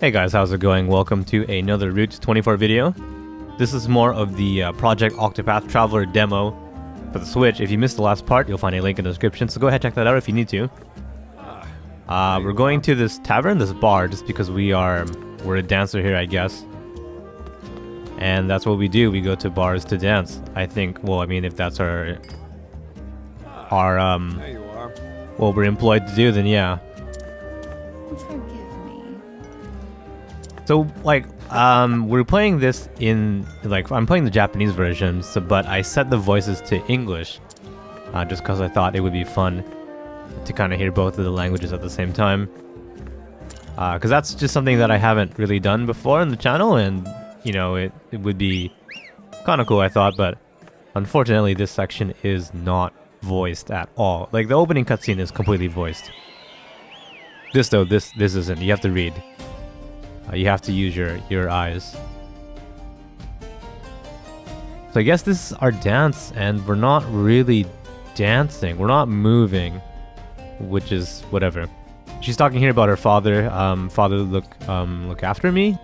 Hey guys, how's it going? Welcome to another Route 24 video. This is more of the Project Octopath Traveler demo for the Switch. If you missed the last part, you'll find a link in the description, so go ahead and check that out if you need to. We're going to this tavern, this bar, just because we're a dancer here, I guess. And that's what we do, we go to bars to dance. I think, well, I mean, if that's our There you are. what we're employed to do, then yeah. Forgive me. So, like, we're playing this in, like, I'm playing the Japanese version, so, but I set the voices to English, just because I thought it would be fun to kind of hear both of the languages at the same time. Because that's just something that I haven't really done before on the channel, and, you know, it would be kind of cool, I thought, but unfortunately this section is not voiced at all. Like, the opening cutscene is completely voiced. This, though, this isn't. You have to read. You have to use your eyes. So I guess this is our dance, and we're not really dancing. We're not moving, which is whatever. She's talking here about her father. Father, look after me.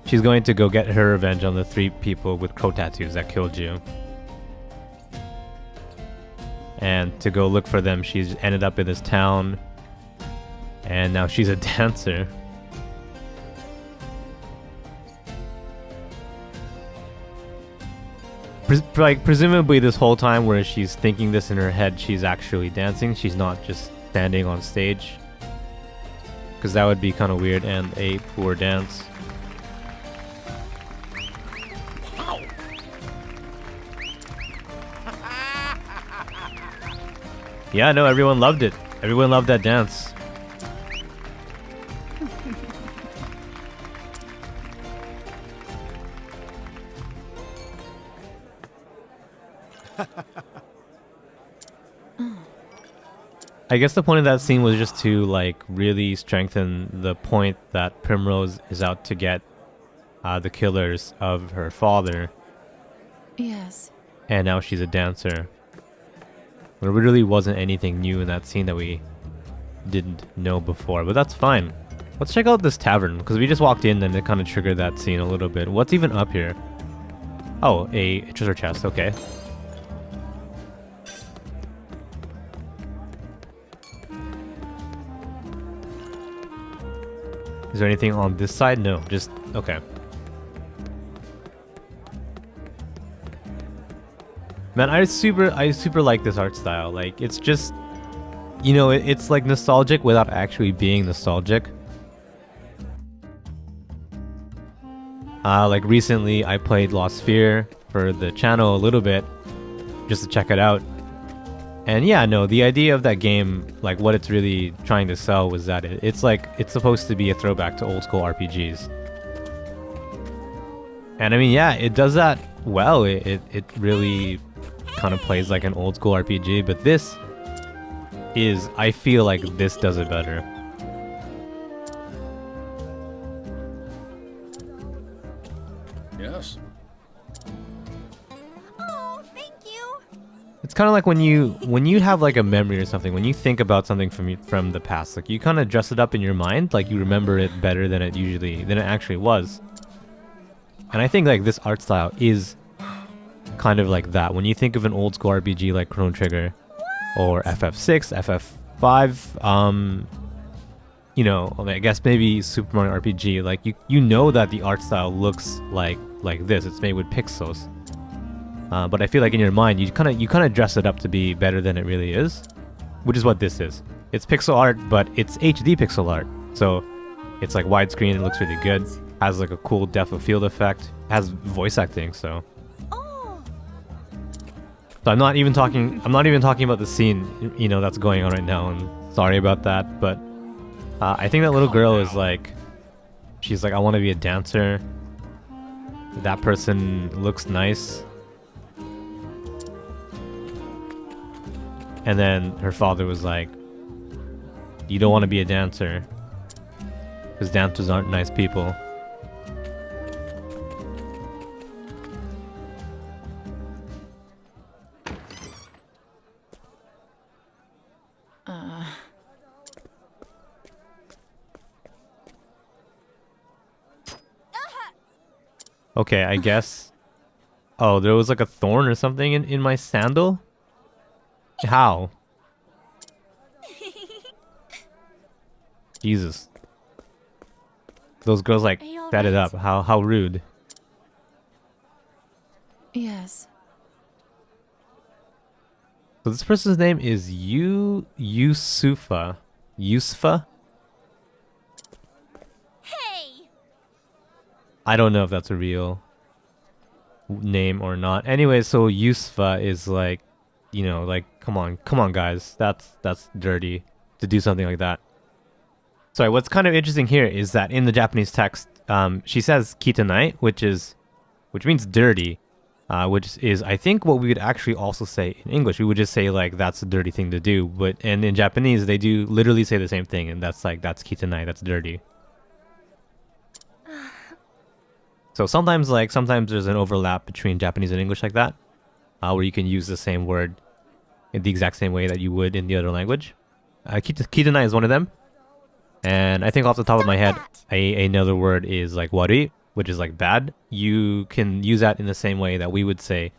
She's going to go get her revenge on the 3 people with crow tattoos that killed you. And to go look for them, she's ended up in this town. And now she's a dancer. Presumably this whole time where she's thinking this in her head, she's actually dancing. She's not just standing on stage. Because that would be kind of weird and a poor dance. Yeah, no, everyone loved it. Everyone loved that dance. I guess the point of that scene was just to, like, really strengthen the point that Primrose is out to get the killers of her father. Yes. And now she's a dancer. There really wasn't anything new in that scene that we didn't know before, but that's fine. Let's check out this tavern, because we just walked in and it kind of triggered that scene a little bit. What's even up here? Oh, a treasure chest, okay. Is there anything on this side? No, just, okay. Man, I super like this art style. Like, it's just, you know, it's like nostalgic without actually being nostalgic. Like recently I played Lost Sphere for the channel a little bit, just to check it out. And yeah, no, the idea of that game, like what it's really trying to sell was that it's like, it's supposed to be a throwback to old school RPGs. And I mean, yeah, it does that well. It really kind of plays like an old school RPG, but this is, I feel like this does it better. Yes. Oh, thank you. It's kind of like when you have like a memory or something, when you think about something from the past, like you kind of dress it up in your mind, like you remember it better than it actually was. And I think like this art style is kind of like that. When you think of an old school RPG like Chrono Trigger or FF6, FF5, you know, I guess maybe Super Mario RPG, like you know that the art style looks like this. It's made with pixels. But I feel like in your mind, you kind of dress it up to be better than it really is, which is what this is. It's pixel art, but it's HD pixel art. So it's like widescreen. It looks really good. Has like a cool depth of field effect. Has voice acting. So I'm not even talking about the scene, you know, that's going on right now. I'm sorry about that, but I think that little girl is like, she's like, I want to be a dancer. That person looks nice. And then her father was like, you don't want to be a dancer, because dancers aren't nice people. Okay, I guess. Oh, there was like a thorn or something in my sandal? How? Jesus. Those girls like Are you all set it right? up. How rude. Yes. So this person's name is Yusufa. Yusfa? Hey! I don't know if that's a real name or not. Anyway, so Yusfa is like, you know, like come on guys. That's dirty to do something like that. Sorry, what's kind of interesting here is that in the Japanese text, she says kitanai, which means dirty, which is I think what we would actually also say in English. We would just say like that's a dirty thing to do, and in Japanese they do literally say the same thing, and that's kitanai, that's dirty. So sometimes there's an overlap between Japanese and English like that, where you can use the same word in the exact same way that you would in the other language. Kitanai is one of them. And I think off the top of my head, another word is like wari, which is like bad. You can use that in the same way that we would say,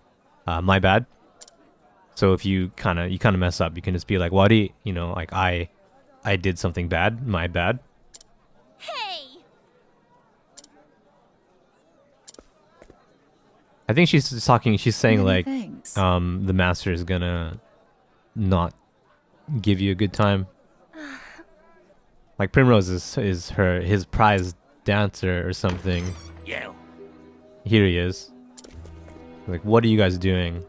my bad. So if you kind of mess up, you can just be like wari, you know, like I did something bad, my bad. Hey! I think she's saying Many like, thanks. the master is gonna not give you a good time. Like Primrose is his prized dancer or something. You. Here he is. Like, what are you guys doing?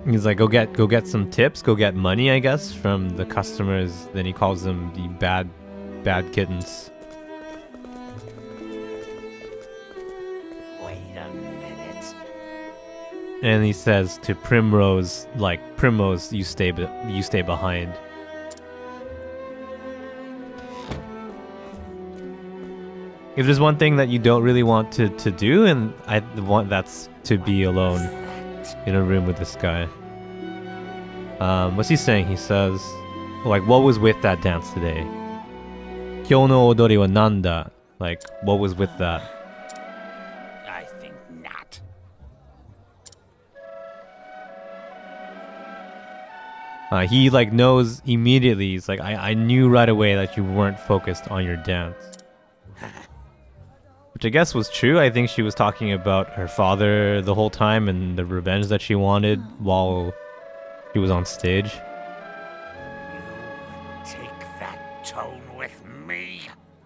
He's like, go get some tips, go get money, I guess, from the customers. Then he calls them the bad kittens. Wait a minute. And he says to Primrose, like, Primrose, you stay behind. If there's one thing that you don't really want to do, and I want that's to be alone in a room with this guy. What's he saying? He says, like, what was with that dance today? Kyou no odori wa nanda? Like, what was with that? I think not. He like knows immediately. He's like, I knew right away that you weren't focused on your dance. Which I guess was true. I think she was talking about her father the whole time and the revenge that she wanted while she was on stage. Take that tone with me.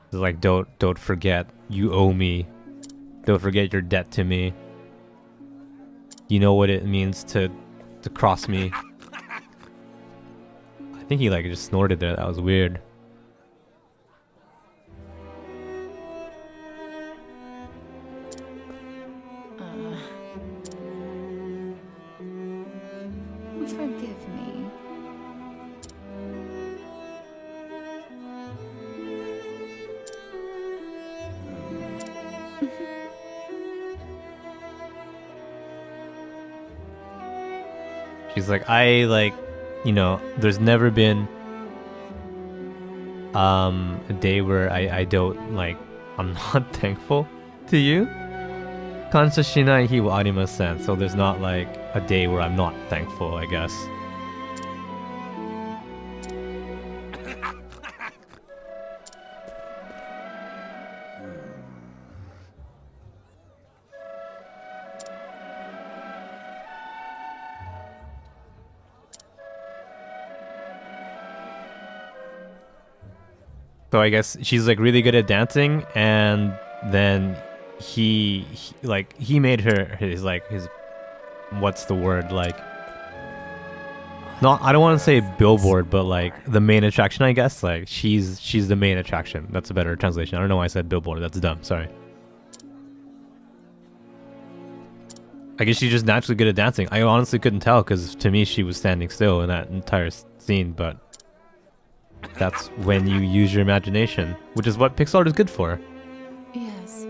It's like, don't forget, you owe me. Don't forget your debt to me. You know what it means to cross me. I think he like just snorted there. That was weird. Forgive me. She's like, I like, you know, there's never been a day where I don't like, I'm not thankful to you. Kansha shinai hi wa arimasen. So there's not like a day where I'm not thankful, I guess. So I guess she's like really good at dancing, and then he made her his what's the word, like, not, I don't want to say billboard, but like the main attraction, I guess. Like she's the main attraction. That's a better translation. I don't know why I said billboard. That's dumb. Sorry. I guess she's just naturally good at dancing. I honestly couldn't tell because to me she was standing still in that entire scene, but that's when you use your imagination, which is what Pixar is good for. Yes.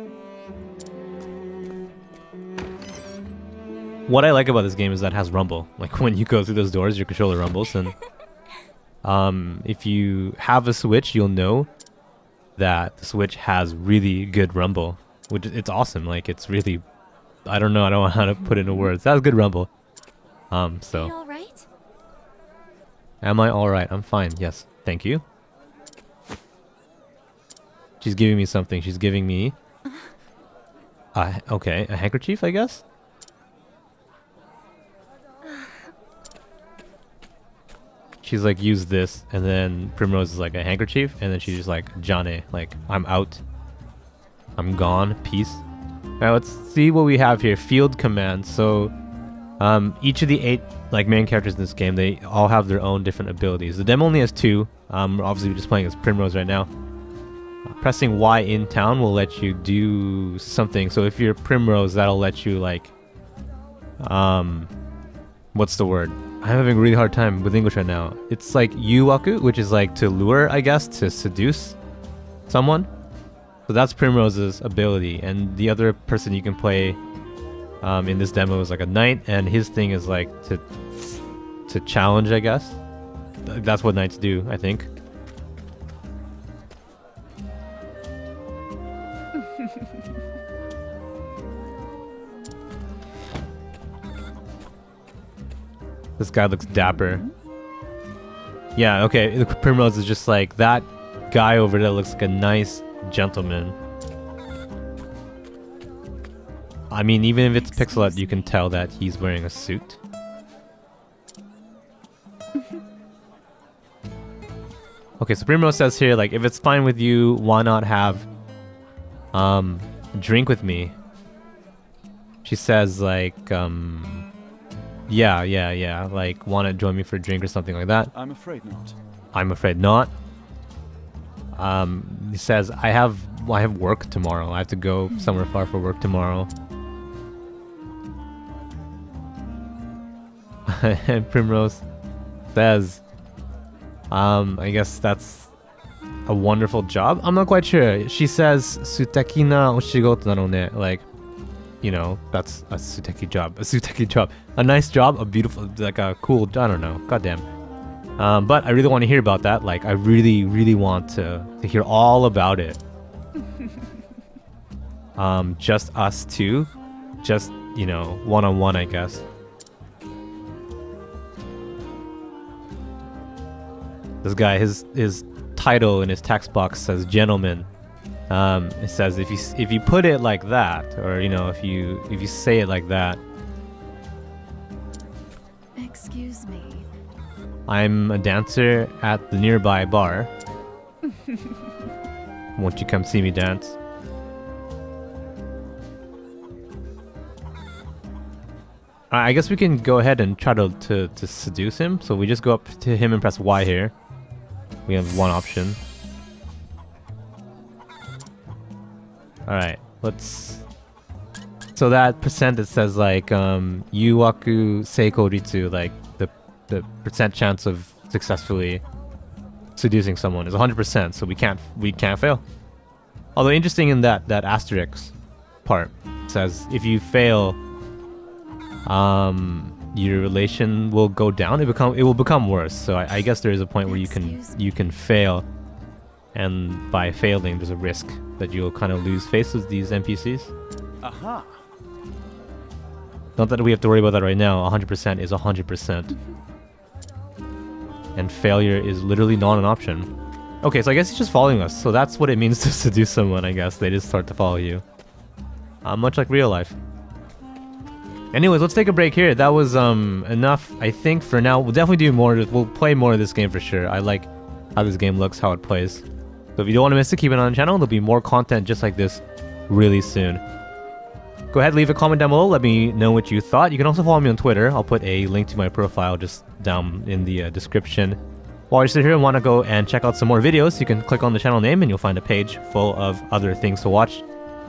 What I like about this game is that it has rumble. Like when you go through those doors, your controller rumbles, and if you have a Switch, you'll know that the Switch has really good rumble, which it's awesome. Like it's really, I don't know how to put it into words. That was good rumble. So You all right? am I all right? I'm fine. Yes, thank you. She's giving me something. She's giving me okay, a handkerchief, I guess. She's like, use this, and then Primrose is like a handkerchief, and then she's just like, Jane, like, I'm out. I'm gone. Peace. Now let's see what we have here. Field command. So, each of the 8 like main characters in this game, they all have their own different abilities. The demo only has 2. Obviously we're just playing as Primrose right now. Pressing Y in town will let you do something. So if you're Primrose, that'll let you like, what's the word? I'm having a really hard time with English right now. It's like yuwaku, which is like to lure, I guess, to seduce someone. So that's Primrose's ability, and the other person you can play in this demo is like a knight, and his thing is like to challenge, I guess. That's what knights do, I think. This guy looks dapper. Yeah, okay, Primrose is just like that guy over there looks like a nice gentleman. I mean, even if it's pixel art, you can tell that he's wearing a suit. Okay, so Primrose says here, like, if it's fine with you, why not have drink with me? She says, like, yeah, like, wanna join me for a drink or something like that. I'm afraid not. I'm afraid not. He says, I have work tomorrow. I have to go somewhere far for work tomorrow. And Primrose says, I guess that's a wonderful job. I'm not quite sure. She says, "Suteki na oshigoto nano ne." Like, you know, that's a suteki job. A suteki job. A nice job, a beautiful, like a cool, I don't know. Goddamn. But I really want to hear about that. Like, I really, really want to hear all about it. Just us two. Just, you know, one-on-one, I guess. This guy, his title in his text box says gentleman. It says if you put it like that, or you know, if you say it like that. Excuse me. I'm a dancer at the nearby bar. Won't you come see me dance? I guess we can go ahead and try to seduce him. So we just go up to him and press Y here. We have one option. Alright, let's... So that percent that says like, yuwaku seiko ritsu, like the percent chance of successfully seducing someone is 100%, so we can't fail. Although interesting in that asterisk part says if you fail, your relation will go down. It will become worse. So I guess there is a point where you can fail, and by failing, there's a risk that you'll kind of lose face with these NPCs. Aha! Not that we have to worry about that right now. 100% is 100%. And failure is literally not an option. Okay, so I guess he's just following us. So that's what it means to seduce someone, I guess. They just start to follow you. Much like real life. Anyways, let's take a break here. That was enough, I think, for now. We'll definitely do more. We'll play more of this game for sure. I like how this game looks, how it plays. So if you don't want to miss it, keep it on the channel. There'll be more content just like this really soon. Go ahead, leave a comment down below. Let me know what you thought. You can also follow me on Twitter. I'll put a link to my profile just down in the description. While you're still here and want to go and check out some more videos, you can click on the channel name and you'll find a page full of other things to watch.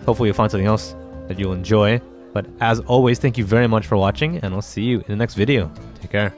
Hopefully you'll find something else that you'll enjoy. But as always, thank you very much for watching, and I'll see you in the next video. Take care.